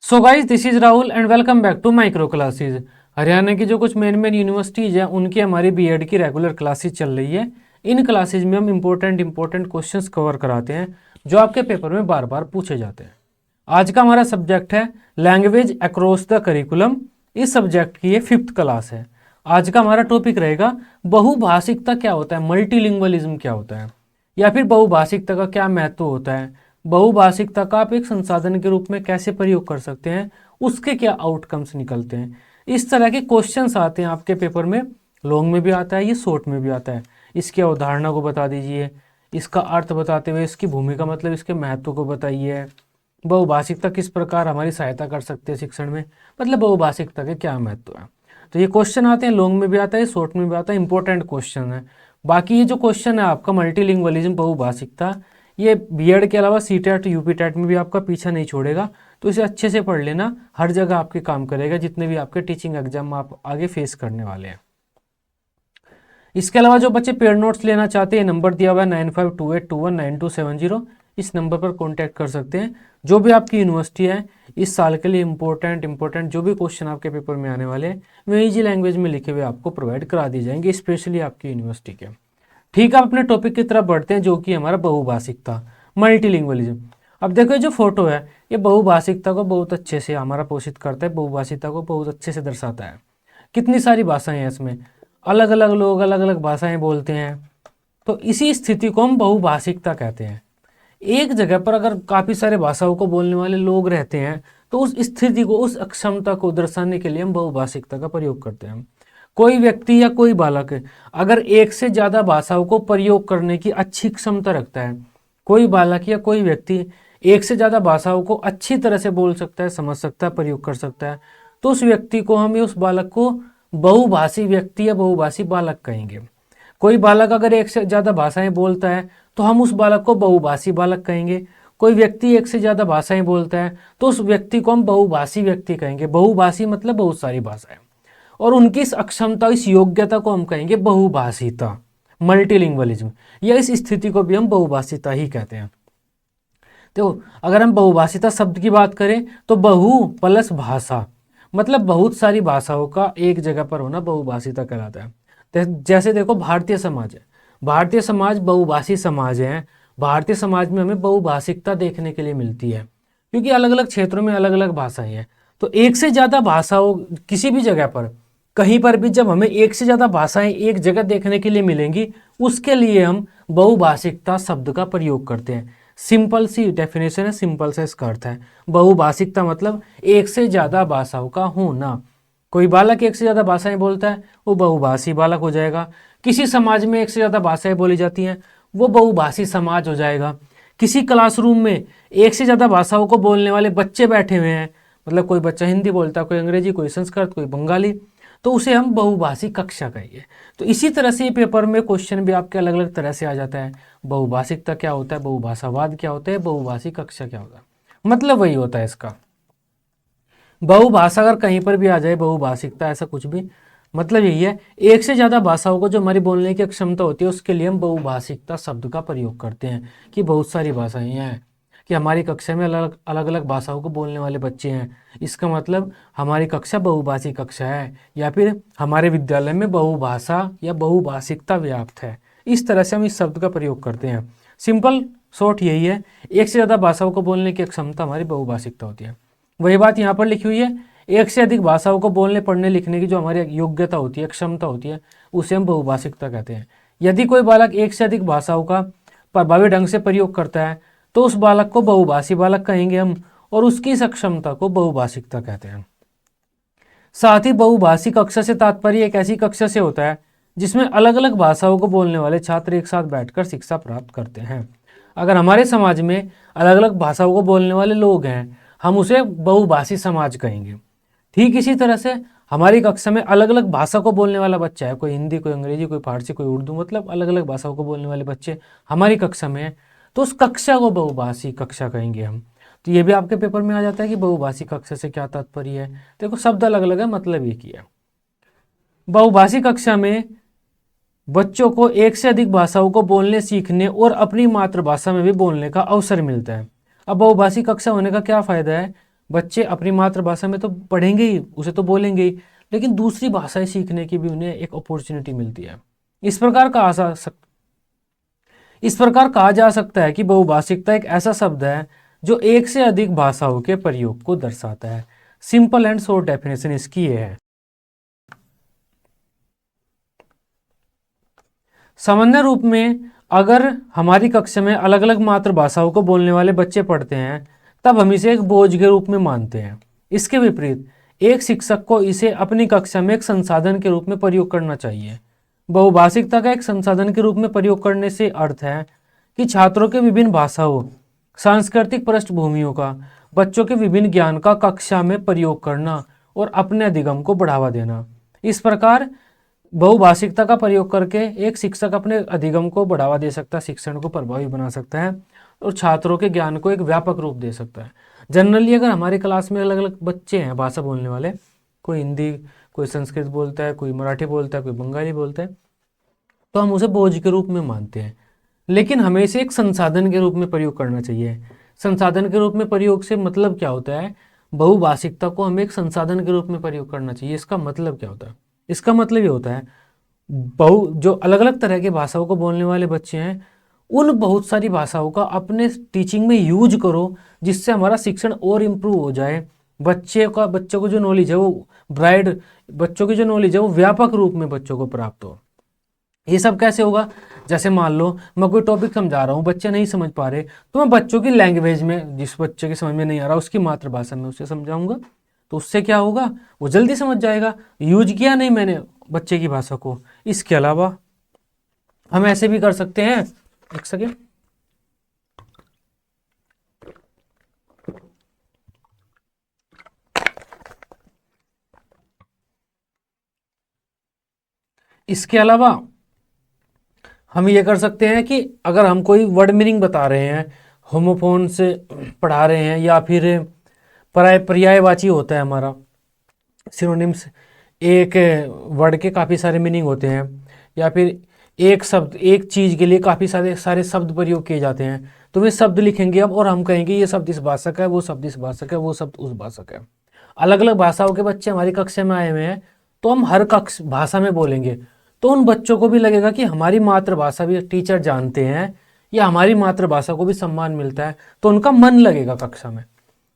So guys this is Rahul and welcome back to micro classes. Haryana की जो कुछ main universities हैं उनकी हमारी बीएड की रेगुलर क्लासेज चल रही है। इन क्लासेज में हम इंपॉर्टेंट क्वेश्चंस कवर कराते हैं जो आपके पेपर में बार बार पूछे जाते हैं। आज का हमारा सब्जेक्ट है लैंग्वेज अक्रॉस द करिकुलम। इस सब्जेक्ट की ये 5th क्लास है। आज का हमारा टॉपिक रहेगा बहुभाषिकता क्या होता है, मल्टीलिंगुअलिज्म क्या होता है, या फिर बहुभाषिकता का क्या महत्व होता है, बहुभाषिकता का आप एक संसाधन के रूप में कैसे प्रयोग कर सकते हैं, उसके क्या आउटकम्स निकलते हैं। इस तरह के क्वेश्चंस आते हैं आपके पेपर में। लॉन्ग में भी आता है, ये शॉर्ट में भी आता है। इसकी अवधारणा को बता दीजिए, इसका अर्थ बताते हुए इसकी भूमिका मतलब इसके महत्व को बताइए, बहुभाषिकता किस प्रकार हमारी सहायता कर सकते हैं शिक्षण में, मतलब बहुभाषिकता के क्या महत्व है। तो ये क्वेश्चन आते हैं, लॉन्ग में भी आता है, शॉर्ट में भी आता है, इंपॉर्टेंट क्वेश्चन है। बाकी ये जो क्वेश्चन है आपका मल्टीलिंगुअलिज्म बहुभाषिकता, ये बीएड के अलावा सीटेट यूपीटेट में भी आपका पीछा नहीं छोड़ेगा। तो इसे अच्छे से पढ़ लेना, हर जगह आपके काम करेगा जितने भी आपके टीचिंग एग्जाम आप आगे फेस करने वाले हैं। इसके अलावा जो बच्चे पेड नोट्स लेना चाहते हैं, नंबर दिया हुआ है 9528219270। इस नंबर पर कॉन्टैक्ट कर सकते हैं। जो भी आपकी यूनिवर्सिटी है इस साल के लिए इंपॉर्टेंट जो भी क्वेश्चन आपके पेपर में आने वाले हैं वे ईजी लैंग्वेज में लिखे हुए आपको प्रोवाइड करा दिए जाएंगे, स्पेशली आपकी यूनिवर्सिटी के। ठीक है, आप अपने टॉपिक की तरफ बढ़ते हैं जो कि हमारा बहुभाषिकता, मल्टीलिंगुअलिज्म। अब देखो ये जो फोटो है ये बहुभाषिकता को बहुत अच्छे से हमारा पोषित करता है, बहुभाषिकता को बहुत अच्छे से दर्शाता है। कितनी सारी भाषाएं हैं इसमें, अलग अलग लोग अलग अलग भाषाएं बोलते हैं। तो इसी स्थिति को हम बहुभाषिकता कहते हैं। एक जगह पर अगर काफ़ी सारे भाषाओं को बोलने वाले लोग रहते हैं तो उस स्थिति को, उस अक्षमता को दर्शाने के लिए हम बहुभाषिकता का प्रयोग करते हैं। कोई व्यक्ति या कोई बालक अगर एक से ज़्यादा भाषाओं को प्रयोग करने की अच्छी क्षमता रखता है, कोई बालक या कोई व्यक्ति एक से ज़्यादा भाषाओं को अच्छी तरह से बोल सकता है, समझ सकता है, प्रयोग कर सकता है, तो उस व्यक्ति को हम, उस बालक को बहुभाषी व्यक्ति या बहुभाषी बालक कहेंगे। कोई बालक अगर एक से ज़्यादा भाषाएं बोलता है तो हम उस बालक को बहुभाषी बालक कहेंगे। कोई व्यक्ति एक से ज़्यादा भाषाएं बोलता है तो उस व्यक्ति को हम बहुभाषी व्यक्ति कहेंगे। बहुभाषी मतलब बहुत सारी भाषाएं, और उनकी इस अक्षमता, इस योग्यता को हम कहेंगे बहुभाषिता, मल्टीलिंगुअलिज्म। या इस स्थिति को भी हम बहुभाषिता ही कहते हैं। तो अगर हम बहुभाषिता शब्द की बात करें तो बहु प्लस भाषा मतलब बहुत सारी भाषाओं का एक जगह पर होना बहुभाषिता कहलाता है। जैसे देखो भारतीय समाज है, भारतीय समाज बहुभाषी समाज है। भारतीय समाज में हमें बहुभाषिकता देखने के लिए मिलती है क्योंकि अलग अलग क्षेत्रों में अलग अलग भाषाएं हैं। तो एक से ज़्यादा भाषाओं, किसी भी जगह पर कहीं पर भी जब हमें एक से ज़्यादा भाषाएं एक जगह देखने के लिए मिलेंगी, उसके लिए हम बहुभाषिकता शब्द का प्रयोग करते हैं। सिंपल सी डेफिनेशन है, सिंपल सा इसका अर्थ है। बहुभाषिकता मतलब एक से ज़्यादा भाषाओं का होना। कोई बालक एक से ज़्यादा भाषाएं बोलता है वो बहुभाषी बालक हो जाएगा। किसी समाज में एक से ज़्यादा भाषाएं बोली जाती हैं वो बहुभाषी समाज हो जाएगा। किसी क्लासरूम में एक से ज़्यादा भाषाओं को बोलने वाले बच्चे बैठे हुए हैं, मतलब कोई बच्चा हिंदी बोलता है, कोई अंग्रेजी, कोई संस्कृत, कोई बंगाली, तो उसे हम बहुभाषी कक्षा कहेंगे। तो इसी तरह से पेपर में क्वेश्चन भी आपके अलग अलग तरह से आ जाता है। बहुभाषिकता क्या होता है, बहुभाषावाद क्या होता है, बहुभाषी कक्षा क्या होता है, मतलब वही होता है इसका। बहुभाषा अगर कहीं पर भी आ जाए, बहुभाषिकता, ऐसा कुछ भी, मतलब यही है एक से ज़्यादा भाषाओं को जो हमारी बोलने की क्षमता होती है उसके लिए हम बहुभाषिकता शब्द का प्रयोग करते हैं। कि बहुत सारी भाषाएं हैं, कि हमारी कक्षा में अलग अलग भाषाओं को बोलने वाले बच्चे हैं, इसका मतलब हमारी कक्षा बहुभाषी कक्षा है, या फिर हमारे विद्यालय में बहुभाषा या बहुभाषिकता व्याप्त है। इस तरह से हम इस शब्द का प्रयोग करते हैं। सिंपल शॉर्ट यही है, एक से ज़्यादा भाषाओं को बोलने की क्षमता हमारी बहुभाषिकता होती है। वही बात यहाँ पर लिखी हुई है, एक से अधिक भाषाओं को बोलने, पढ़ने, लिखने की जो हमारी योग्यता होती है, क्षमता होती है, उसे हम बहुभाषिकता कहते हैं। यदि कोई बालक एक से अधिक भाषाओं का प्रभावी ढंग से प्रयोग करता है तो उस बालक को बहुभाषी बालक कहेंगे हम, और उसकी इस क्षमता को बहुभाषिकता कहते हैं। साथ ही बहुभाषी कक्षा से तात्पर्य एक ऐसी कक्षा से होता है जिसमें अलग अलग भाषाओं को बोलने वाले छात्र एक साथ बैठकर शिक्षा प्राप्त करते हैं। अगर हमारे समाज में अलग अलग भाषाओं को बोलने वाले लोग हैं, हम उसे बहुभाषी समाज कहेंगे। ठीक इसी तरह से हमारी कक्षा में अलग अलग भाषा को बोलने वाला बच्चा है, कोई हिंदी, कोई अंग्रेजी, कोई फारसी, कोई उर्दू, मतलब अलग अलग भाषाओं को बोलने वाले बच्चे हमारी कक्षा में है, तो उस कक्षा को बहुभाषी कक्षा कहेंगे हम। तो ये भी आपके पेपर में आ जाता है कि बहुभाषी कक्षा से क्या तात्पर्य है। देखो शब्द अलग अलग है, मतलब एक ही है। बहुभाषी कक्षा में बच्चों को एक से अधिक भाषाओं को बोलने, सीखने और अपनी मातृभाषा में भी बोलने का अवसर मिलता है। अब बहुभाषी कक्षा होने का क्या फ़ायदा है, बच्चे अपनी मातृभाषा में तो पढ़ेंगे ही, उसे तो बोलेंगे ही, लेकिन दूसरी भाषाएं सीखने की भी उन्हें एक अपॉर्चुनिटी मिलती है। इस प्रकार कहा जा सकता है कि बहुभाषिकता एक ऐसा शब्द है जो एक से अधिक भाषाओं के प्रयोग को दर्शाता है। सिंपल एंड शॉर्ट डेफिनेशन इसकी ये है। सामान्य रूप में अगर हमारी कक्षा में अलग अलग मातृभाषाओं को बोलने वाले बच्चे पढ़ते हैं तब हम इसे एक बोझ के रूप में मानते हैं। इसके विपरीत एक शिक्षक को इसे अपनी कक्षा में एक संसाधन के रूप में प्रयोग करना चाहिए। बहुभाषिकता का एक संसाधन के रूप में प्रयोग करने से अर्थ है कि छात्रों के विभिन्न भाषाओं, सांस्कृतिक पृष्ठभूमियों का, बच्चों के विभिन्न ज्ञान का कक्षा में प्रयोग करना और अपने अधिगम को बढ़ावा देना। इस प्रकार बहुभाषिकता का प्रयोग करके एक शिक्षक अपने अधिगम को बढ़ावा दे सकता है, शिक्षण को प्रभावी बना सकता है और छात्रों के ज्ञान को एक व्यापक रूप दे सकता है। जनरली अगर हमारी क्लास में अलग अलग बच्चे हैं भाषा बोलने वाले, कोई हिंदी, कोई संस्कृत बोलता है, कोई मराठी बोलता है, कोई बंगाली बोलता है, तो हम उसे बोझ के रूप में मानते हैं। लेकिन हमें इसे एक संसाधन के रूप में प्रयोग करना चाहिए। संसाधन के रूप में प्रयोग से मतलब क्या होता है? बहुभाषिकता को हमें एक संसाधन के रूप में प्रयोग करना चाहिए। इसका मतलब क्या होता है? इसका मतलब ये होता है जो अलग अलग तरह की भाषाओं को बोलने वाले बच्चे हैं उन बहुत सारी भाषाओं का अपने टीचिंग में यूज करो, जिससे हमारा शिक्षण और इम्प्रूव हो जाए। बच्चों को जो नॉलेज है वो बच्चों की जो नॉलेज है वो व्यापक रूप में बच्चों को प्राप्त हो। ये सब कैसे होगा? जैसे मान लो मैं कोई टॉपिक समझा रहा हूँ, बच्चे नहीं समझ पा रहे, तो मैं बच्चों की लैंग्वेज में, जिस बच्चे की समझ में नहीं आ रहा उसकी मातृभाषा में उसे समझाऊंगा, तो उससे क्या होगा? वो जल्दी समझ जाएगा। यूज किया नहीं मैंने बच्चे की भाषा को। इसके अलावा हम ऐसे भी कर सकते हैं, एक सेकेंड, इसके अलावा हम ये कर सकते हैं कि अगर हम कोई वर्ड मीनिंग बता रहे हैं, होमोफोन से पढ़ा रहे हैं, या फिर पर्यायवाची होता है हमारा सिनोनिम्स, एक वर्ड के काफ़ी सारे मीनिंग होते हैं, या फिर एक शब्द, एक चीज़ के लिए काफ़ी सारे शब्द प्रयोग किए जाते हैं, तो वे शब्द लिखेंगे अब और हम कहेंगे ये शब्द इस भाषा का है, वो शब्द इस भाषा का है, वो शब्द उस भाषा का है। अलग अलग भाषाओं के बच्चे हमारी कक्षा में आए हुए हैं, तो हम हर भाषा में बोलेंगे, तो उन बच्चों को भी लगेगा कि हमारी मातृभाषा भी टीचर जानते हैं या हमारी मातृभाषा को भी सम्मान मिलता है, तो उनका मन लगेगा कक्षा में।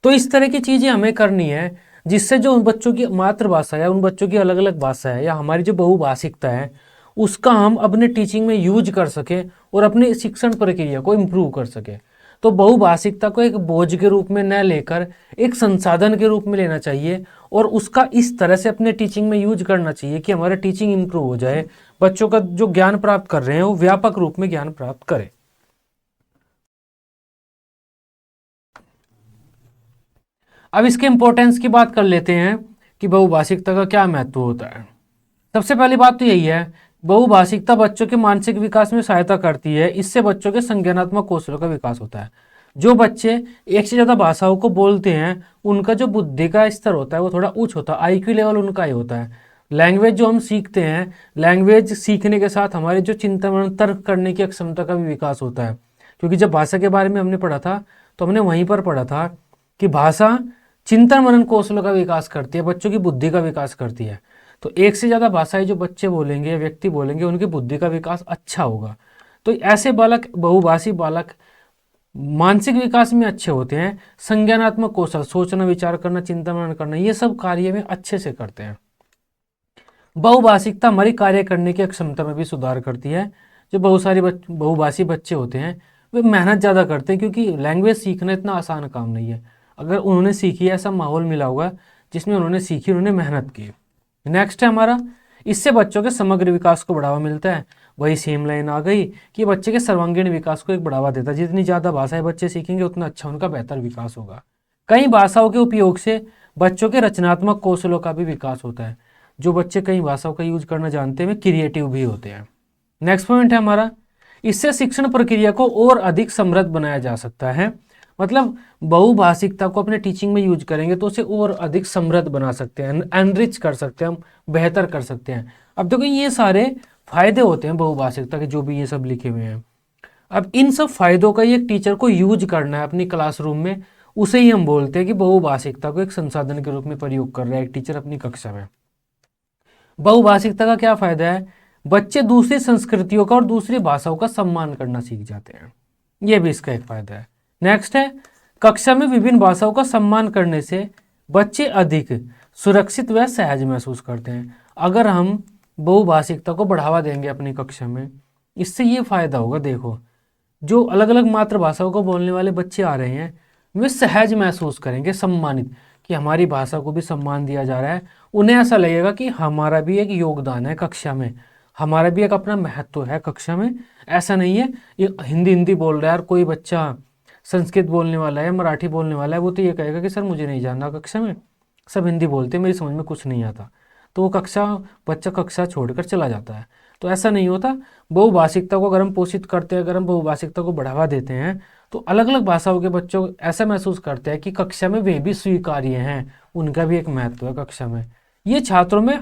तो इस तरह की चीज़ें हमें करनी है, जिससे जो उन बच्चों की मातृभाषा है, उन बच्चों की अलग अलग भाषा है, या हमारी जो बहुभाषिकता है उसका हम अपने टीचिंग में यूज कर सकें और अपनी शिक्षण प्रक्रिया को इम्प्रूव कर सकें। तो बहुभाषिकता को एक बोझ के रूप में न लेकर एक संसाधन के रूप में लेना चाहिए और उसका इस तरह से अपने टीचिंग में यूज करना चाहिए कि हमारा टीचिंग इम्प्रूव हो जाए, बच्चों का जो ज्ञान प्राप्त कर रहे हैं वो व्यापक रूप में ज्ञान प्राप्त करें। अब इसके इंपॉर्टेंस की बात कर लेते हैं कि बहुभाषिकता का क्या महत्व होता है। सबसे पहली बात तो यही है, बहुभाषिकता बच्चों के मानसिक विकास में सहायता करती है। इससे बच्चों के संज्ञानात्मक कौशलों का विकास होता है। जो बच्चे एक से ज़्यादा भाषाओं को बोलते हैं उनका जो बुद्धि का स्तर होता है वो थोड़ा उच्च होता है, आईक्यू लेवल उनका ही होता है। लैंग्वेज जो हम सीखते हैं, लैंग्वेज सीखने के साथ हमारे जो चिंतन मनन तर्क करने की क्षमता का भी विकास होता है। क्योंकि जब भाषा के बारे में हमने पढ़ा था तो हमने वहीं पर पढ़ा था कि भाषा चिंतन मनन कौशलों का विकास करती है, बच्चों की बुद्धि का विकास करती है। तो एक से ज़्यादा भाषाएं जो बच्चे बोलेंगे, व्यक्ति बोलेंगे, उनकी बुद्धि का विकास अच्छा होगा। तो ऐसे बालक, बहुभाषी बालक मानसिक विकास में अच्छे होते हैं। संज्ञानात्मक कौशल, सोचना, विचार करना, चिंतन मनन करना, ये सब कार्य में अच्छे से करते हैं। बहुभाषिकता हमारी कार्य करने की क्षमता में भी सुधार करती है। जो बहुभाषी बच्चे होते हैं वे मेहनत ज़्यादा करते हैं, क्योंकि लैंग्वेज सीखना इतना आसान काम नहीं है। अगर उन्होंने सीखी, ऐसा माहौल मिला होगा जिसमें उन्होंने सीखी, उन्होंने मेहनत की। नेक्स्ट है हमारा, इससे बच्चों के समग्र विकास को बढ़ावा मिलता है। वही सेम लाइन आ गई कि बच्चे के सर्वांगीण विकास को एक बढ़ावा देता है। जितनी ज़्यादा भाषाएं बच्चे सीखेंगे उतना अच्छा उनका बेहतर विकास होगा। कई भाषाओं के उपयोग से बच्चों के रचनात्मक कौशलों का भी विकास होता है। जो बच्चे कई भाषाओं का यूज करना जानते हैं वे क्रिएटिव भी होते हैं। नेक्स्ट पॉइंट है हमारा, इससे शिक्षण प्रक्रिया को और अधिक समृद्ध बनाया जा सकता है। मतलब बहुभाषिकता को अपने टीचिंग में यूज करेंगे तो उसे और अधिक समृद्ध बना सकते हैं, एनरिच कर सकते हैं, हम बेहतर कर सकते हैं। अब देखो ये सारे फायदे होते हैं बहुभाषिकता के, जो भी ये सब लिखे हुए हैं। अब इन सब फायदों का एक टीचर को यूज करना है अपनी क्लासरूम में, उसे ही हम बोलते हैं कि बहुभाषिकता को एक संसाधन के रूप में प्रयोग कर रहा है एक टीचर अपनी कक्षा में। बहुभाषिकता का क्या फायदा है? बच्चे दूसरी संस्कृतियों का और दूसरी भाषाओं का सम्मान करना सीख जाते हैं, यह भी इसका एक फायदा है। नेक्स्ट है, कक्षा में विभिन्न भाषाओं का सम्मान करने से बच्चे अधिक सुरक्षित व सहज महसूस करते हैं। अगर हम बहुभाषिकता को बढ़ावा देंगे अपनी कक्षा में, इससे ये फायदा होगा, देखो जो अलग अलग मातृभाषाओं को बोलने वाले बच्चे आ रहे हैं वे सहज महसूस करेंगे, सम्मानित, कि हमारी भाषा को भी सम्मान दिया जा रहा है। उन्हें ऐसा लगेगा कि हमारा भी एक योगदान है कक्षा में, हमारा भी एक अपना महत्व है कक्षा में। ऐसा नहीं है ये हिंदी हिंदी बोल रहा है यार, कोई बच्चा संस्कृत बोलने वाला है, मराठी बोलने वाला है, वो तो ये कहेगा कि सर मुझे नहीं जानना, कक्षा में सब हिंदी बोलते हैं, मेरी समझ में कुछ नहीं आता, तो वो बच्चा कक्षा छोड़कर चला जाता है। तो ऐसा नहीं होता। बहुभाषिकता को अगर हम पोषित करते हैं, अगर हम बहुभाषिकता को बढ़ावा देते हैं, तो अलग अलग भाषाओं के बच्चों ऐसा महसूस करते हैं कि कक्षा में वे भी स्वीकार्य हैं, उनका भी एक महत्व है कक्षा में। ये छात्रों में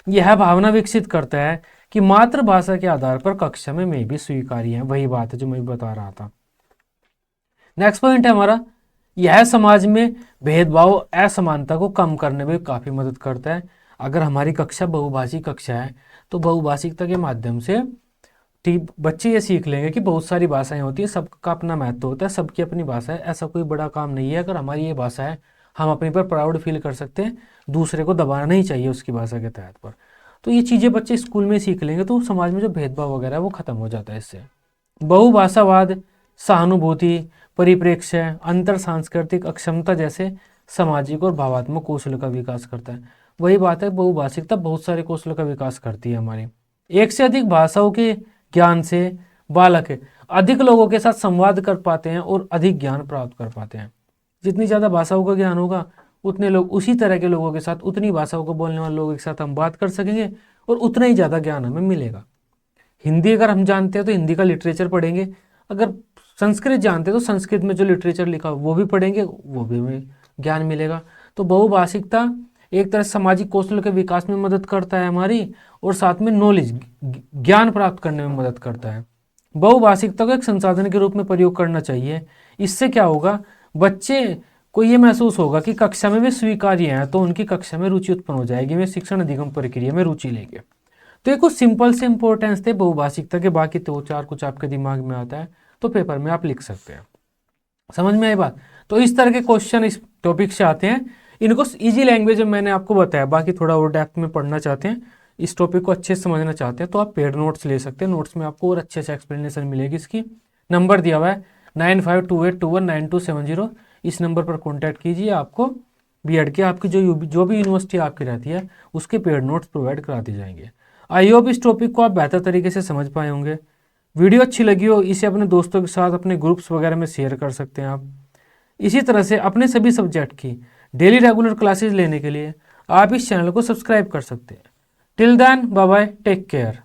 यह भावना विकसित करता है कि मातृभाषा के आधार पर कक्षा में मैं भी स्वीकार्य है। वही बात है जो मैं बता रहा था। नेक्स्ट पॉइंट है हमारा, यह समाज में भेदभाव असमानता को कम करने में काफी मदद करता है। अगर हमारी कक्षा बहुभाषी कक्षा है तो बहुभाषिकता के माध्यम से बच्चे ये सीख लेंगे कि बहुत सारी भाषाएं होती है, सबका अपना महत्व होता है, सबकी अपनी भाषा है, ऐसा कोई बड़ा काम नहीं है। अगर हमारी ये भाषा है, हम अपने पर प्राउड फील कर सकते हैं, दूसरे को दबाना नहीं चाहिए उसकी भाषा के तहत पर। तो ये चीज़ें बच्चे स्कूल में सीख लेंगे तो समाज में जो भेदभाव वगैरह है वो खत्म हो जाता है इससे। बहुभाषावाद सहानुभूति, परिप्रेक्ष्य, अंतर सांस्कृतिक अक्षमता जैसे सामाजिक और भावात्मक कौशल का विकास करता है। वही बात है, बहुभाषिकता बहुत सारे कौशल का विकास करती है हमारी। एक से अधिक भाषाओं के ज्ञान से बालक अधिक लोगों के साथ संवाद कर पाते हैं और अधिक ज्ञान प्राप्त कर पाते हैं। जितनी ज़्यादा भाषाओं का ज्ञान होगा उतने लोग उसी तरह के लोगों के साथ, उतनी भाषाओं को बोलने वाले लोगों के साथ हम बात कर सकेंगे और उतना ही ज़्यादा ज्ञान हमें मिलेगा। हिंदी अगर हम जानते हैं तो हिंदी का लिटरेचर पढ़ेंगे, अगर संस्कृत जानते हैं तो संस्कृत में जो लिटरेचर लिखा वो भी पढ़ेंगे, वो भी हमें ज्ञान मिलेगा। तो बहुभाषिकता एक तरह सामाजिक कौशल के विकास में मदद करता है हमारी, और साथ में नॉलेज ज्ञान प्राप्त करने में मदद करता है। बहुभाषिकता को एक संसाधन के रूप में प्रयोग करना चाहिए। इससे क्या होगा, बच्चे को ये महसूस होगा कि कक्षा में वे स्वीकार्य हैं, तो उनकी कक्षा में रुचि उत्पन्न हो जाएगी, वे शिक्षण अधिगम प्रक्रिया में रुचि लेंगे। तो ये कुछ सिंपल से इंपॉर्टेंस थे बहुभाषिकता के, बाकी तो चार कुछ आपके दिमाग में आता है तो पेपर में आप लिख सकते हैं। समझ में आई बात? तो इस तरह के क्वेश्चन इस टॉपिक से आते हैं। इनको इजी लैंग्वेज में मैंने आपको बताया, बाकी थोड़ा और डेप्थ में पढ़ना चाहते हैं, इस टॉपिक को अच्छे से समझना चाहते हैं तो आप पेड नोट्स ले सकते हैं। नोट्स में आपको और अच्छे से एक्सप्लेनेशन मिलेगी इसकी। नंबर दिया हुआ है 9528219270। इस नंबर पर कॉन्टैक्ट कीजिए, आपको बीएड के आपकी जो भी यूनिवर्सिटी आपकी रहती है उसके पेड नोट्स प्रोवाइड करा दिए जाएंगे। आई होप इस टॉपिक को आप बेहतर तरीके से समझ पाए होंगे। वीडियो अच्छी लगी हो, इसे अपने दोस्तों के साथ अपने ग्रुप्स वगैरह में शेयर कर सकते हैं आप। इसी तरह से अपने सभी सब्जेक्ट की डेली रेगुलर क्लासेस लेने के लिए आप इस चैनल को सब्सक्राइब कर सकते हैं। Till then bye bye, take care.